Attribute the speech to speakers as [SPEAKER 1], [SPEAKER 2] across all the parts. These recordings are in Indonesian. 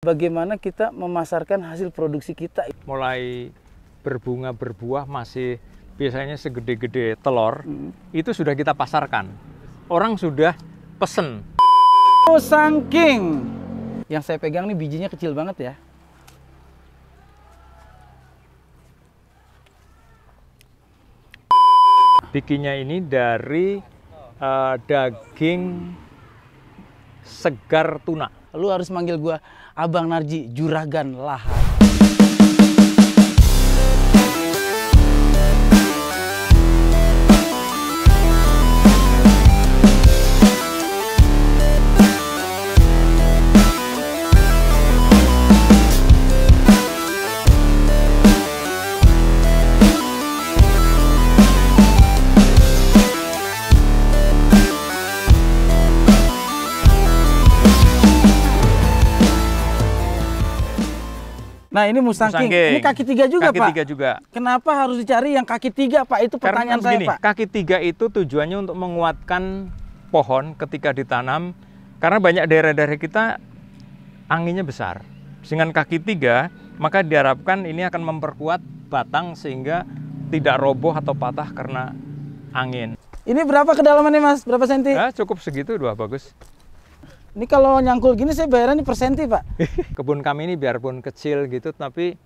[SPEAKER 1] Bagaimana kita memasarkan hasil produksi kita?
[SPEAKER 2] Mulai berbunga berbuah masih biasanya segede-gede telur, itu sudah kita pasarkan. Orang sudah pesen.
[SPEAKER 1] Musang King. Yang saya pegang nih bijinya kecil banget ya.
[SPEAKER 2] Bikinnya ini dari daging segar tuna.
[SPEAKER 1] Lu harus manggil gua Abang Narji, Juragan Lahar. Nah ini Musang King. Ini kaki 3 juga
[SPEAKER 2] kaki
[SPEAKER 1] Pak?
[SPEAKER 2] Kaki 3 juga.
[SPEAKER 1] Kenapa harus dicari yang kaki 3 Pak? Itu pertanyaan saya Pak.
[SPEAKER 2] Kaki 3 itu tujuannya untuk menguatkan pohon ketika ditanam. Karena banyak daerah-daerah kita anginnya besar. Dengan kaki 3 maka diharapkan ini akan memperkuat batang sehingga tidak roboh atau patah karena angin.
[SPEAKER 1] Ini berapa kedalamannya Mas? Berapa senti?
[SPEAKER 2] Ya, cukup segitu udah bagus.
[SPEAKER 1] Ini kalau nyangkul gini saya bayarannya per senti Pak.
[SPEAKER 2] Kebun kami ini biarpun kecil gitu, tapi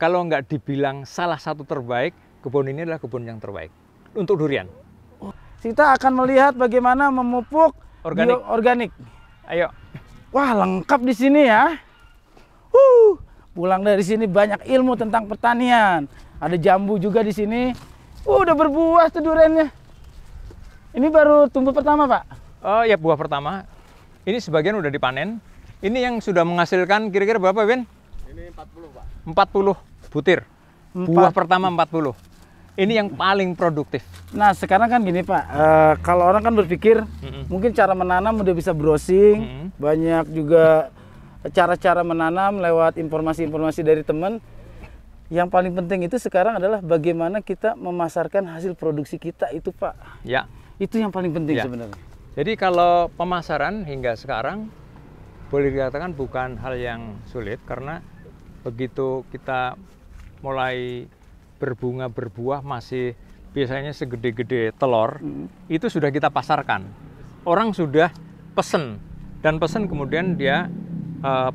[SPEAKER 2] kalau nggak dibilang salah satu terbaik, kebun ini adalah kebun yang terbaik untuk durian.
[SPEAKER 1] Kita akan melihat bagaimana memupuk organik.
[SPEAKER 2] Ayo.
[SPEAKER 1] Wah lengkap di sini ya. Pulang dari sini banyak ilmu tentang pertanian. Ada jambu juga di sini. Udah berbuah tuh duriannya. Ini baru tumbuh pertama Pak?
[SPEAKER 2] Oh ya, buah pertama. Ini sebagian udah dipanen. Ini yang sudah menghasilkan kira-kira berapa, Ben?
[SPEAKER 3] Ini 40, Pak.
[SPEAKER 2] 40 butir. Buah pertama 40. Ini yang paling produktif.
[SPEAKER 1] Nah, sekarang kan gini, Pak. Kalau orang kan berpikir mungkin cara menanam udah bisa browsing. Banyak juga cara-cara menanam lewat informasi-informasi dari teman. Yang paling penting itu sekarang adalah bagaimana kita memasarkan hasil produksi kita itu, Pak.
[SPEAKER 2] Ya.
[SPEAKER 1] Itu yang paling penting
[SPEAKER 2] ya.
[SPEAKER 1] sebenarnya.
[SPEAKER 2] Jadi kalau pemasaran hingga sekarang boleh dikatakan bukan hal yang sulit karena begitu kita mulai berbunga berbuah masih biasanya segede-gede telur, itu sudah kita pasarkan. Orang sudah pesen dan pesen kemudian dia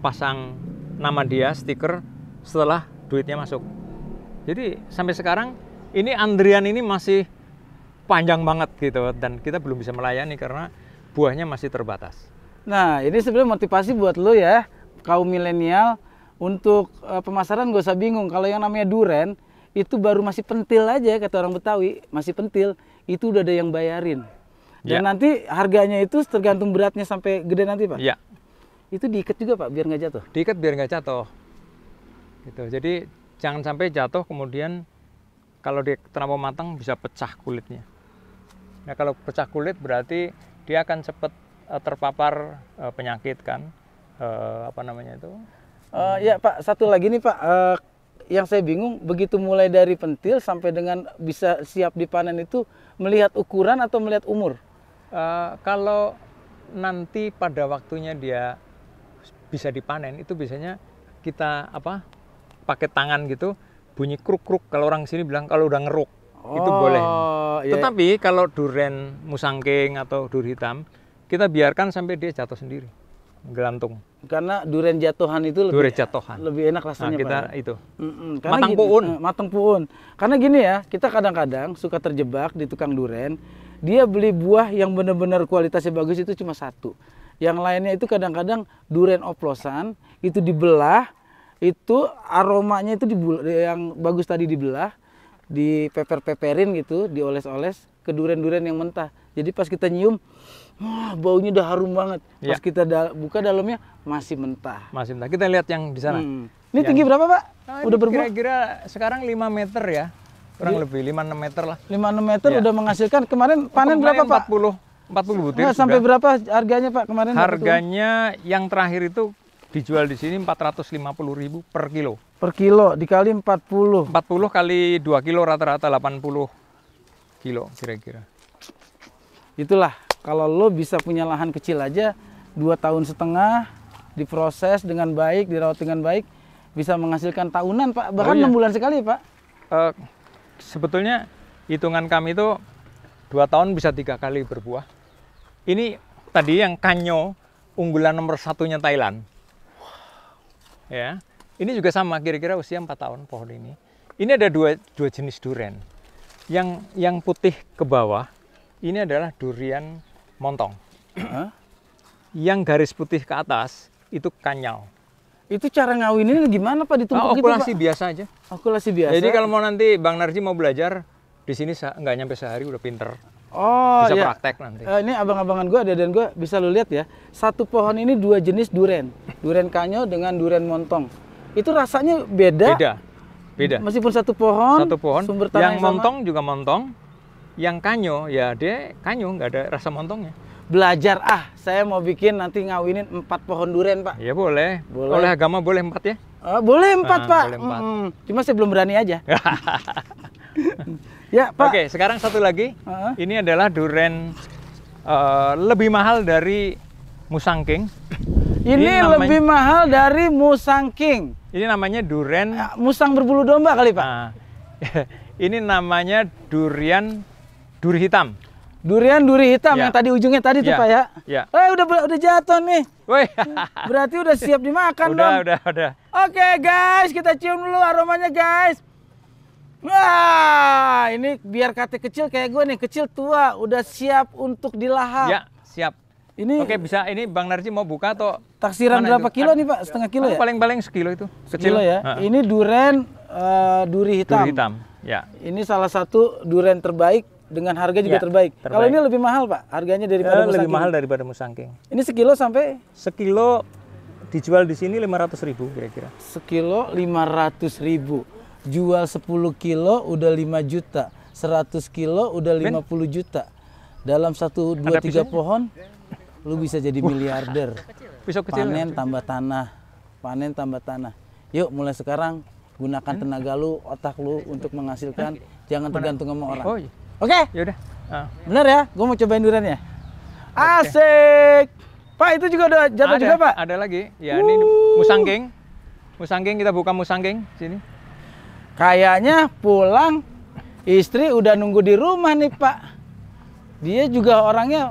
[SPEAKER 2] pasang nama dia, stiker setelah duitnya masuk. Jadi sampai sekarang ini antrian ini masih panjang banget gitu dan kita belum bisa melayani karena buahnya masih terbatas.
[SPEAKER 1] Nah ini sebenarnya motivasi buat lo ya kaum milenial untuk pemasaran gak usah bingung. Kalau yang namanya duren itu baru masih pentil aja kata orang Betawi, masih pentil itu udah ada yang bayarin. Dan nanti harganya itu tergantung beratnya sampai gede nanti Pak.
[SPEAKER 2] Iya.
[SPEAKER 1] Itu diikat juga Pak biar nggak jatuh.
[SPEAKER 2] Diikat biar nggak jatuh. Gitu. Jadi jangan sampai jatuh kemudian kalau dia terlampau matang bisa pecah kulitnya. Nah kalau pecah kulit berarti dia akan cepat terpapar penyakit kan, apa namanya itu?
[SPEAKER 1] Ya Pak, satu lagi nih Pak, yang saya bingung begitu mulai dari pentil sampai dengan bisa siap dipanen itu melihat ukuran atau melihat umur?
[SPEAKER 2] Kalau nanti pada waktunya dia bisa dipanen itu biasanya kita pakai tangan gitu bunyi kruk-kruk, kalau orang sini bilang kalau udah ngeruk. Itu boleh.
[SPEAKER 1] Iya.
[SPEAKER 2] Tetapi kalau duren Musang King atau dur hitam, kita biarkan sampai dia jatuh sendiri, gelantung.
[SPEAKER 1] Karena duren jatuhan itu lebih enak rasanya.
[SPEAKER 2] Nah, kita
[SPEAKER 1] Pak.
[SPEAKER 2] itu.
[SPEAKER 1] Matang puun. Matang puun. Karena gini ya, kita kadang-kadang suka terjebak di tukang duren. Dia beli buah yang benar-benar kualitasnya bagus itu cuma satu. Yang lainnya itu kadang-kadang duren oplosan, itu dibelah, itu aromanya itu yang bagus tadi dibelah, dipeper-peperin gitu, dioles-oles ke duren-duren yang mentah. Jadi pas kita nyium, wah baunya udah harum banget. Pas kita buka dalamnya masih mentah.
[SPEAKER 2] Masih mentah. Kita lihat yang di sana.
[SPEAKER 1] Ini tinggi berapa Pak? Udah berbuah?
[SPEAKER 2] Kira-kira sekarang 5 meter ya. Kurang lebih 5-6 meter lah.
[SPEAKER 1] 5-6 meter udah menghasilkan. Kemarin panen berapa Pak?
[SPEAKER 2] 40 butir.
[SPEAKER 1] Nah, sampai berapa harganya Pak kemarin?
[SPEAKER 2] Harganya yang terakhir itu dijual di sini 450.000 per kilo.
[SPEAKER 1] Per kilo dikali 40.
[SPEAKER 2] 40 kali 2 kilo rata-rata 80 kilo kira-kira.
[SPEAKER 1] Itulah kalau lo bisa punya lahan kecil aja 2,5 tahun diproses dengan baik, dirawat dengan baik, bisa menghasilkan tahunan Pak, bahkan 6 bulan sekali Pak.
[SPEAKER 2] Sebetulnya hitungan kami itu 2 tahun bisa 3 kali berbuah. Ini tadi yang Kanyo, unggulan nomor 1-nya Thailand. Ya, ini juga sama, kira-kira usia 4 tahun pohon ini. Ini ada dua jenis durian. Yang putih ke bawah, ini adalah durian montong. Yang garis putih ke atas, itu Kanyao.
[SPEAKER 1] Itu cara ngawinin gimana Pak, ditumpuk gitu Pak?
[SPEAKER 2] Okulasi biasa aja.
[SPEAKER 1] Okulasi biasa.
[SPEAKER 2] Jadi kalau mau nanti Bang Narji mau belajar, di sini nggak nyampe sehari udah pinter.
[SPEAKER 1] Oh,
[SPEAKER 2] bisa
[SPEAKER 1] ya.
[SPEAKER 2] praktek nanti.
[SPEAKER 1] Ini abang-abangan gue, dan gue bisa lu lihat ya. Satu pohon ini 2 jenis durian. Durian Kanyo dengan durian montong. Itu rasanya beda.
[SPEAKER 2] Beda.
[SPEAKER 1] Meskipun satu pohon. Sumber tanah
[SPEAKER 2] yang montong juga montong. Yang Kanyo ya dia Kanyo, nggak ada rasa montongnya.
[SPEAKER 1] Belajar saya mau bikin nanti ngawinin 4 pohon durian Pak.
[SPEAKER 2] Ya boleh. Oleh agama boleh 4 ya?
[SPEAKER 1] Boleh 4 Pak.
[SPEAKER 2] Boleh 4.
[SPEAKER 1] Cuma saya belum berani aja. Ya Pak.
[SPEAKER 2] Oke, sekarang satu lagi. Ini adalah durian lebih mahal dari Musangking.
[SPEAKER 1] Ini lebih mahal dari Musangking.
[SPEAKER 2] Ini namanya durian
[SPEAKER 1] musang berbulu domba kali Pak.
[SPEAKER 2] Ini namanya durian duri hitam.
[SPEAKER 1] Durian duri hitam yang tadi ujungnya tadi tuh Pak ya.
[SPEAKER 2] Ya.
[SPEAKER 1] Udah jatuh nih.
[SPEAKER 2] Woi.
[SPEAKER 1] Berarti udah siap dimakan dong.
[SPEAKER 2] Udah.
[SPEAKER 1] Oke guys, kita cium dulu aromanya guys. Wah, ini biar kate kecil kayak gue nih, kecil tua, udah siap untuk dilahap.
[SPEAKER 2] Ya, siap.
[SPEAKER 1] Ini
[SPEAKER 2] oke, bisa. Ini Bang Narji mau buka atau
[SPEAKER 1] taksiran berapa kilo nih Pak? Setengah kilo ya?
[SPEAKER 2] Paling-paling sekilo itu.
[SPEAKER 1] Sekilo ya. Ini durian duri hitam.
[SPEAKER 2] Duri hitam. Ya.
[SPEAKER 1] Ini salah satu durian terbaik dengan harga juga terbaik. Kalau ini lebih mahal Pak, harganya daripada Musangking.
[SPEAKER 2] Lebih mahal daripada Musangking.
[SPEAKER 1] Ini sekilo sampai?
[SPEAKER 2] Sekilo dijual di sini 500.000 kira-kira.
[SPEAKER 1] Sekilo 500.000. Jual 10 kilo udah 5 juta. 100 kilo udah 50 juta. Dalam 1, 2, 3 pohon, lu bisa jadi miliarder.
[SPEAKER 2] Pisau kecil.
[SPEAKER 1] Panen tambah tanah. Yuk mulai sekarang gunakan tenaga lu, otak lu untuk menghasilkan. Jangan tergantung sama orang.
[SPEAKER 2] Oh iya.
[SPEAKER 1] Oke?
[SPEAKER 2] Yaudah.
[SPEAKER 1] Bener ya? Gue mau cobain duriannya. Asik! Pak, itu juga udah jatuh juga Pak?
[SPEAKER 2] Ada lagi. Ya ini Musangking. Musangking, kita buka Musangking sini.
[SPEAKER 1] Kayaknya pulang istri udah nunggu di rumah nih Pak. Dia juga orangnya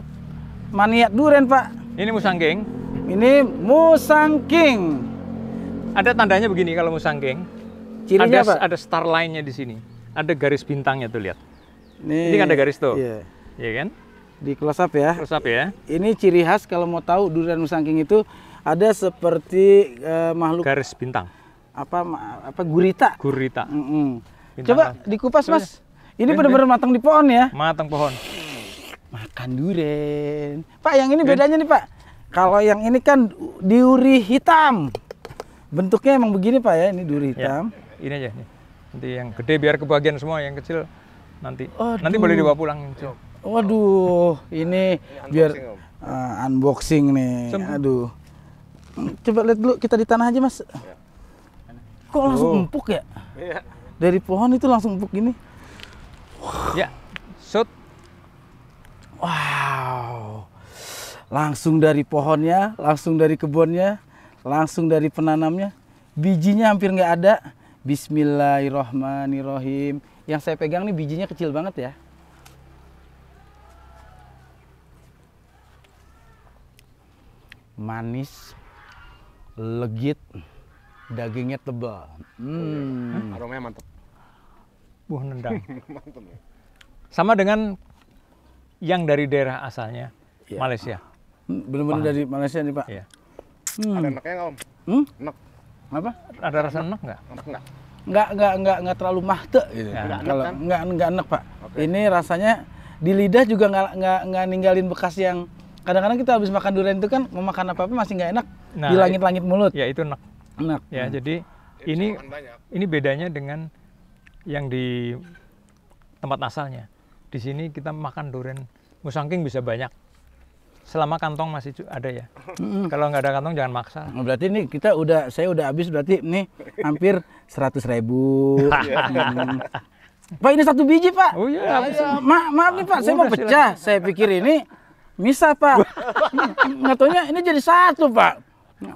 [SPEAKER 1] maniak durian Pak.
[SPEAKER 2] Ini Musangking.
[SPEAKER 1] Ini Musangking.
[SPEAKER 2] Ada tandanya begini kalau Musangking.
[SPEAKER 1] Cirinya Pak?
[SPEAKER 2] Ada star line-nya di sini. Ada garis bintangnya tuh, lihat. Ini kan ada garis tuh. Iya kan?
[SPEAKER 1] Di close up ya.
[SPEAKER 2] Close up ya.
[SPEAKER 1] Ini ciri khas kalau mau tahu durian Musangking itu ada seperti makhluk
[SPEAKER 2] garis bintang.
[SPEAKER 1] Apa gurita. Coba dikupas Mas. Ini benar-benar matang di pohon ya.
[SPEAKER 2] Matang pohon.
[SPEAKER 1] Makan durian. Pak, yang ini bedanya nih Pak. Kalau yang ini kan duri hitam. Bentuknya emang begini Pak ya, ini duri hitam.
[SPEAKER 2] Ya, ini aja nih. Nanti yang gede biar kebagian semua, yang kecil nanti. Nanti boleh dibawa pulang.
[SPEAKER 1] Waduh, ini biar unboxing nih. Aduh. Coba lihat dulu, kita di tanah aja Mas. Kok langsung empuk ya?
[SPEAKER 3] Iya.
[SPEAKER 1] Dari pohon itu langsung empuk gini.
[SPEAKER 2] Ya, shoot.
[SPEAKER 1] Wow. Langsung dari pohonnya, langsung dari kebunnya, langsung dari penanamnya. Bijinya hampir nggak ada. Bismillahirrohmanirrohim. Yang saya pegang nih bijinya kecil banget ya. Manis, legit, dagingnya tebal.
[SPEAKER 3] Aromanya mantap.
[SPEAKER 2] Nendang.
[SPEAKER 3] Mantap ya.
[SPEAKER 2] Sama dengan yang dari daerah asalnya, Malaysia.
[SPEAKER 1] Benar-benar dari Malaysia nih Pak.
[SPEAKER 2] Iya.
[SPEAKER 3] Ada enaknya nggak Om? Enak.
[SPEAKER 1] Apa?
[SPEAKER 2] Ada rasa enak nggak?
[SPEAKER 3] Enak nggak?
[SPEAKER 1] Nggak terlalu mahte gitu.
[SPEAKER 2] Ya.
[SPEAKER 1] Kalau nggak enak Pak. Ini rasanya di lidah juga nggak ninggalin bekas yang kadang-kadang kita habis makan durian itu kan mau makan apa-apa masih nggak enak di langit-langit mulut.
[SPEAKER 2] Ya itu enak.
[SPEAKER 1] Enak.
[SPEAKER 2] Ya jadi ini bedanya dengan yang di tempat asalnya. Di sini kita makan durian Musangking bisa banyak. Selama kantong masih ada ya. Kalau nggak ada kantong jangan maksa.
[SPEAKER 1] Berarti ini saya udah habis berarti nih hampir 100.000. Pak, ini 1 biji Pak.
[SPEAKER 2] Oh iya.
[SPEAKER 1] Maaf nih Pak, saya mau pecah. Saya pikir ini misah Pak. Nggak taunya ini jadi 1 Pak.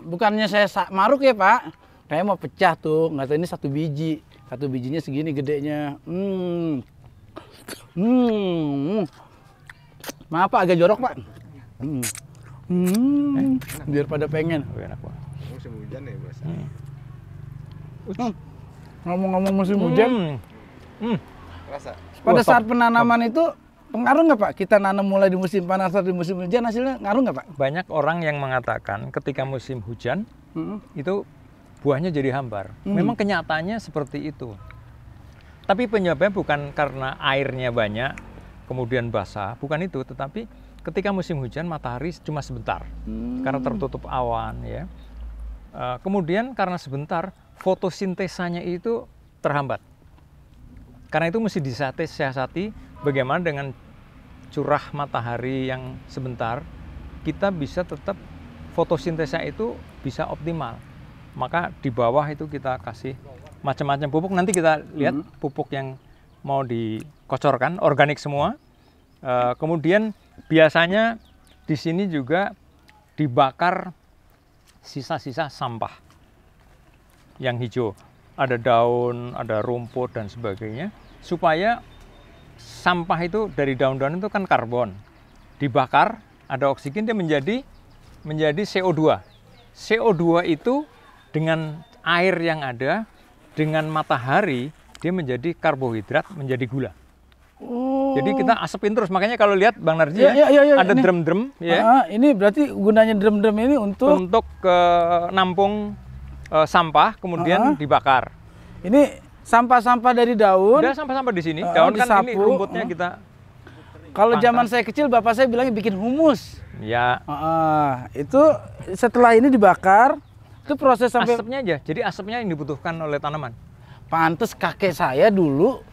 [SPEAKER 1] Bukannya saya maruk ya Pak, kayak mau pecah tuh, nggak tahu ini satu biji, satu bijinya segini gedenya. Maaf Pak, agak jorok Pak. Biar pada pengen.
[SPEAKER 2] Enak banget.
[SPEAKER 3] Musim hujan ya biasa.
[SPEAKER 1] Ngomong-ngomong musim hujan,
[SPEAKER 3] Rasa.
[SPEAKER 1] pada saat penanaman itu pengaruh nggak Pak? Kita nanam mulai di musim panas atau di musim hujan, hasilnya ngaruh nggak Pak?
[SPEAKER 2] Banyak orang yang mengatakan ketika musim hujan itu buahnya jadi hambar. Memang kenyataannya seperti itu. Tapi penyebabnya bukan karena airnya banyak, kemudian basah, bukan itu. Tetapi ketika musim hujan matahari cuma sebentar, karena tertutup awan ya. Kemudian karena sebentar fotosintesanya itu terhambat. Karena itu mesti disiasati bagaimana dengan curah matahari yang sebentar kita bisa tetap fotosintesa itu bisa optimal. Maka di bawah itu kita kasih macam-macam pupuk. Nanti kita lihat pupuk yang mau dikocorkan, organik semua. Kemudian biasanya di sini juga dibakar sisa-sisa sampah yang hijau. Ada daun, ada rumput dan sebagainya. Supaya sampah itu dari daun-daun itu kan karbon. Dibakar, ada oksigen, dia menjadi CO2. CO2 itu dengan air yang ada, dengan matahari, dia menjadi karbohidrat, menjadi gula. Jadi kita asepin terus. Makanya kalau lihat Bang Narji ada drum-drum. Ya.
[SPEAKER 1] Ini berarti gunanya drum-drum ini untuk
[SPEAKER 2] nampung sampah, kemudian dibakar.
[SPEAKER 1] Ini sampah-sampah dari daun.
[SPEAKER 2] Udah sampah-sampah di sini. Daun kan ini rumputnya kita.
[SPEAKER 1] Kalau zaman saya kecil, bapak saya bilangnya bikin humus.
[SPEAKER 2] Ya.
[SPEAKER 1] Itu setelah ini dibakar, itu proses sampai
[SPEAKER 2] asapnya aja. Jadi asapnya yang dibutuhkan oleh tanaman.
[SPEAKER 1] Pantes kakek saya dulu.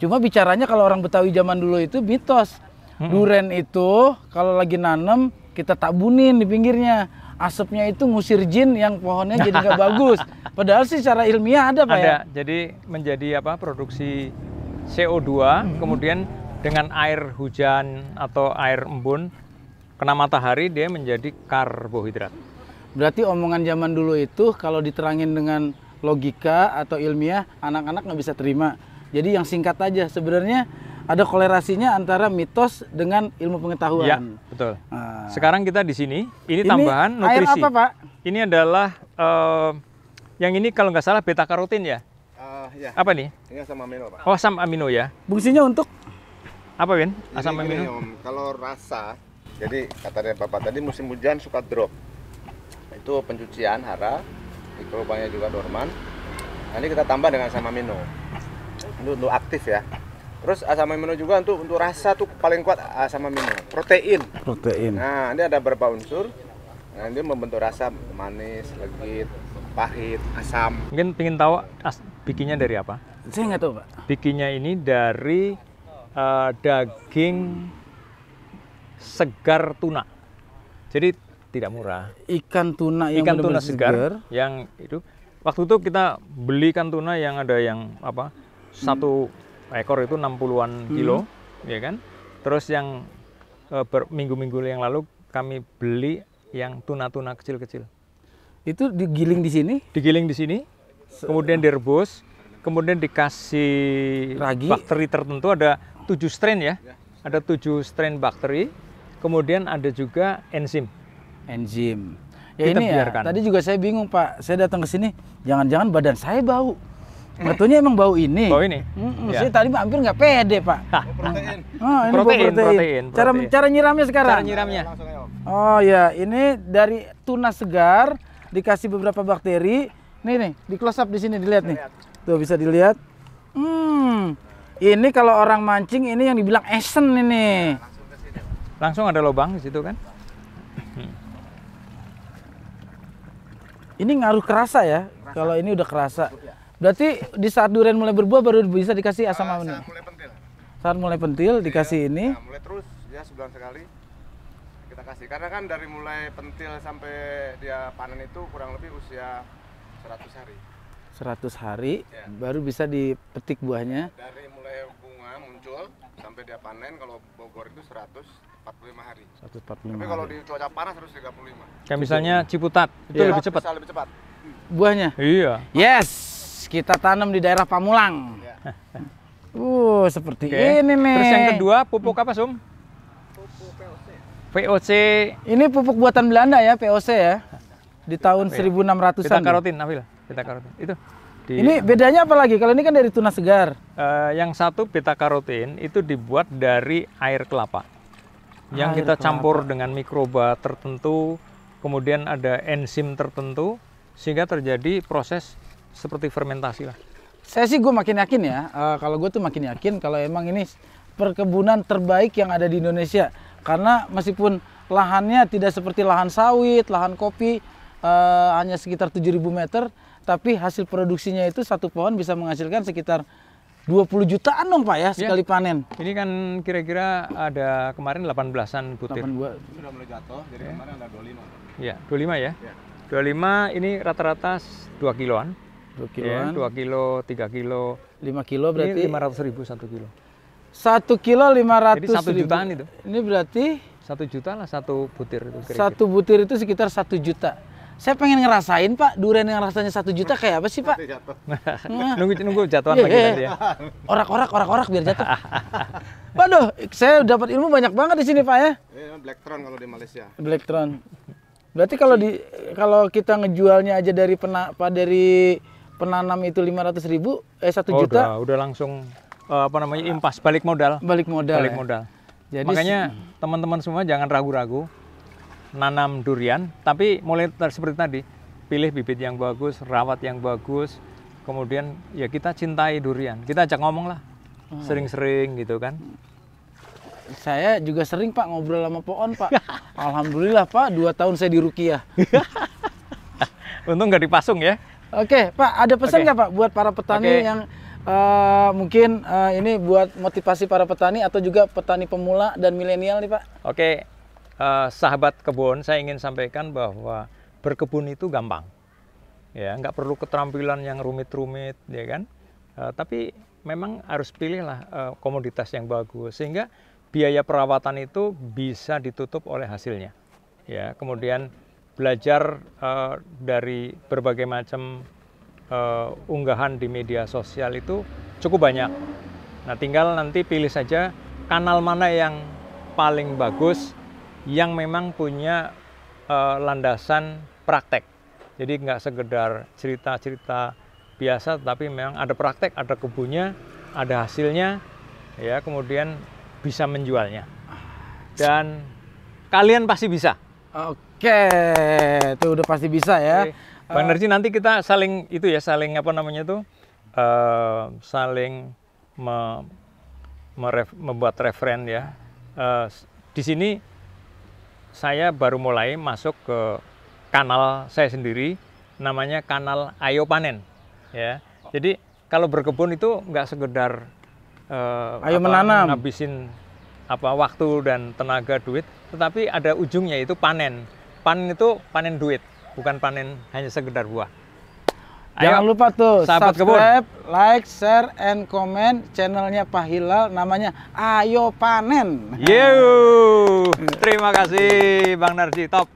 [SPEAKER 1] Cuma bicaranya kalau orang Betawi zaman dulu itu mitos. Duren itu kalau lagi nanem kita tabunin di pinggirnya. Asapnya itu ngusir jin yang pohonnya jadi nggak bagus. Padahal sih secara ilmiah ada Pak ya?
[SPEAKER 2] Ada. Jadi menjadi produksi CO2, kemudian dengan air hujan atau air embun kena matahari dia menjadi karbohidrat.
[SPEAKER 1] Berarti omongan zaman dulu itu kalau diterangin dengan logika atau ilmiah, anak-anak nggak bisa terima. Jadi yang singkat aja, sebenarnya ada kolerasinya antara mitos dengan ilmu pengetahuan.
[SPEAKER 2] Ya, betul. Sekarang kita di sini, ini tambahan nutrisi.
[SPEAKER 1] Air apa Pak?
[SPEAKER 2] Ini adalah, yang ini kalau nggak salah beta karotin ya?
[SPEAKER 3] Ya.
[SPEAKER 2] Apa nih?
[SPEAKER 3] Ini asam amino Pak.
[SPEAKER 2] Oh, asam amino ya.
[SPEAKER 1] Fungsinya untuk?
[SPEAKER 2] Apa Win? Asam
[SPEAKER 3] Ini
[SPEAKER 2] amino?
[SPEAKER 3] gini, Om, kalau rasa, jadi katanya Bapak tadi musim hujan suka drop. Itu pencucian hara, mikrobanya juga dorman. Nanti kita tambah dengan asam amino. Untuk aktif ya. Terus asam amino juga untuk rasa tuh paling kuat asam amino. Protein. Nah, ini ada beberapa unsur. Nah, ini membentuk rasa manis, legit, pahit, asam.
[SPEAKER 2] Mungkin pengen tahu bikinnya dari apa?
[SPEAKER 1] Saya nggak tahu Pak.
[SPEAKER 2] Bikinnya ini dari daging segar tuna. Jadi tidak murah.
[SPEAKER 1] Ikan tuna yang
[SPEAKER 2] Ikan tuna
[SPEAKER 1] benar-benar
[SPEAKER 2] segar yang itu. Waktu itu kita beli ikan tuna yang ada yang satu ekor itu 60-an kilo, ya kan? Terus yang minggu-minggu yang lalu kami beli yang tuna-tuna kecil-kecil.
[SPEAKER 1] Itu digiling di sini?
[SPEAKER 2] Digiling di sini, kemudian direbus, kemudian dikasih
[SPEAKER 1] ragi.
[SPEAKER 2] Bakteri tertentu, ada 7 strain ya. Ada 7 strain bakteri, kemudian ada juga enzim.
[SPEAKER 1] Ya
[SPEAKER 2] Kita
[SPEAKER 1] ini
[SPEAKER 2] biarkan.
[SPEAKER 1] ya, tadi juga saya bingung Pak, saya datang ke sini, jangan-jangan badan saya bau. Betulnya emang bau ini.
[SPEAKER 2] Bau ini? Ya.
[SPEAKER 1] Saya tadi hampir nggak pede Pak.
[SPEAKER 3] Protein.
[SPEAKER 1] Ini
[SPEAKER 2] Protein,
[SPEAKER 1] bau
[SPEAKER 2] protein.
[SPEAKER 1] Cara nyiramnya sekarang?
[SPEAKER 2] Cara nyiramnya.
[SPEAKER 3] Langsung aja, Om.
[SPEAKER 1] Oh ya, ini dari tuna segar dikasih beberapa bakteri. Nih, di close up di sini dilihat nih. Tuh bisa dilihat. Ini kalau orang mancing ini yang dibilang esen ini.
[SPEAKER 2] Langsung ada lubang di situ kan?
[SPEAKER 1] Ini ngaruh kerasa ya. Kalau ini udah kerasa. Berarti di saat durian mulai berbuah baru bisa dikasih asam amino.
[SPEAKER 3] Saat mulai pentil.
[SPEAKER 1] Saat mulai pentil dikasih ini.
[SPEAKER 3] Nah, mulai terus ya sebulan sekali kita kasih. Karena kan dari mulai pentil sampai dia panen itu kurang lebih usia 100 hari.
[SPEAKER 1] 100 hari baru bisa dipetik buahnya.
[SPEAKER 3] Dari mulai bunga muncul sampai dia panen kalau Bogor itu 100 45 hari.
[SPEAKER 1] 145
[SPEAKER 3] Tapi kalau
[SPEAKER 1] hari.
[SPEAKER 3] di cuaca panas harus 35.
[SPEAKER 2] Kayak misalnya Ciputat, itu
[SPEAKER 1] Iya.
[SPEAKER 2] lebih cepat.
[SPEAKER 3] Bisa lebih cepat.
[SPEAKER 1] Buahnya?
[SPEAKER 2] Iya.
[SPEAKER 1] Yes, kita tanam di daerah Pamulang.
[SPEAKER 3] Ya.
[SPEAKER 1] Seperti
[SPEAKER 2] Oke.
[SPEAKER 1] ini nih.
[SPEAKER 2] Terus yang kedua pupuk apa, Sum? VOC.
[SPEAKER 1] Ini pupuk buatan Belanda ya, POC ya. Di tahun
[SPEAKER 2] Iya.
[SPEAKER 1] 1600-an.
[SPEAKER 2] Beta karotin, Nafil. Beta karotin. Itu.
[SPEAKER 1] Ini bedanya apa lagi? Kalau ini kan dari tuna segar.
[SPEAKER 2] Yang satu beta karotin itu dibuat dari air kelapa. Yang
[SPEAKER 1] Air
[SPEAKER 2] kita
[SPEAKER 1] kelapa.
[SPEAKER 2] campur dengan mikroba tertentu, kemudian ada enzim tertentu sehingga terjadi proses seperti fermentasi lah.
[SPEAKER 1] Saya sih gue makin yakin ya, kalau gue tuh makin yakin kalau emang ini perkebunan terbaik yang ada di Indonesia. Karena meskipun lahannya tidak seperti lahan sawit, lahan kopi, hanya sekitar 7.000 meter, tapi hasil produksinya itu satu pohon bisa menghasilkan sekitar 20 jutaan dong Pak ya, sekali panen.
[SPEAKER 2] Ini kan kira-kira ada kemarin 18-an butir.
[SPEAKER 1] 82.
[SPEAKER 3] Sudah mulai jatuh, jadi kemarin ada 25.
[SPEAKER 2] Ya, 25 ya.
[SPEAKER 3] Ya.
[SPEAKER 2] 25 ini rata-rata 2 kiloan.
[SPEAKER 1] 2
[SPEAKER 2] Ya,
[SPEAKER 1] kiloan,
[SPEAKER 2] 2 kilo, 3 kilo.
[SPEAKER 1] 5 kilo berarti.
[SPEAKER 2] Ini 500.000 1 kilo.
[SPEAKER 1] 1 kilo 500
[SPEAKER 2] Jadi 1 jutaan itu.
[SPEAKER 1] Ini berarti
[SPEAKER 2] 1 juta lah satu butir itu kira-kira.
[SPEAKER 1] satu butir itu sekitar 1 juta. Saya pengen ngerasain Pak, durian yang rasanya 1 juta kayak apa sih Pak?
[SPEAKER 3] Jatuh.
[SPEAKER 2] nunggu jatuhan
[SPEAKER 1] Iya,
[SPEAKER 2] lagi
[SPEAKER 1] iya.
[SPEAKER 2] nanti ya.
[SPEAKER 1] Orak-orak biar jatuh. Waduh, saya dapat ilmu banyak banget di sini Pak ya.
[SPEAKER 3] Ini Blacktron kalau di Malaysia.
[SPEAKER 1] Blacktron. Berarti kalau kita ngejualnya aja dari penanam itu 500.000, 1 juta
[SPEAKER 2] Udah langsung impas balik modal.
[SPEAKER 1] balik modal.
[SPEAKER 2] Balik
[SPEAKER 1] ya.
[SPEAKER 2] modal.
[SPEAKER 1] Jadi
[SPEAKER 2] Makanya teman-teman semua jangan ragu-ragu nanam durian, tapi mulai seperti tadi, pilih bibit yang bagus, rawat yang bagus, kemudian ya kita cintai durian. Kita ajak ngomong lah, sering-sering gitu kan.
[SPEAKER 1] saya juga sering Pak ngobrol sama pohon Pak. Alhamdulillah Pak, 2 tahun saya di Rukiah.
[SPEAKER 2] Untung nggak dipasung ya.
[SPEAKER 1] Oke Pak, ada pesan
[SPEAKER 2] Oke.
[SPEAKER 1] nggak Pak buat para petani
[SPEAKER 2] Oke.
[SPEAKER 1] yang mungkin ini buat motivasi para petani atau juga petani pemula dan milenial nih Pak?
[SPEAKER 2] Oke, sahabat kebun, saya ingin sampaikan bahwa berkebun itu gampang. Ya, nggak perlu keterampilan yang rumit-rumit, ya kan? Tapi memang harus pilihlah komoditas yang bagus sehingga biaya perawatan itu bisa ditutup oleh hasilnya. Ya, kemudian belajar dari berbagai macam unggahan di media sosial itu cukup banyak. Nah, tinggal nanti pilih saja kanal mana yang paling bagus, yang memang punya landasan praktek. Jadi nggak sekedar cerita-cerita biasa, tapi memang ada praktek, ada kebunnya, ada hasilnya, ya kemudian bisa menjualnya. Dan kalian pasti bisa.
[SPEAKER 1] Oke, itu udah pasti bisa ya.
[SPEAKER 2] Oke. Bang Narji, nanti kita saling saling membuat referen ya. Di sini saya baru mulai masuk ke kanal saya sendiri, namanya kanal Ayo Panen. Ya, jadi kalau berkebun itu nggak sekedar
[SPEAKER 1] Ayo menanam.
[SPEAKER 2] ngabisin waktu dan tenaga duit, tetapi ada ujungnya itu panen. Panen itu panen duit, bukan panen hanya sekedar buah.
[SPEAKER 1] Jangan lupa tuh
[SPEAKER 2] sahabat
[SPEAKER 1] subscribe, like, share, and comment channelnya Pak Hilal, namanya Ayo Panen.
[SPEAKER 2] Terima kasih Bang Narji, top.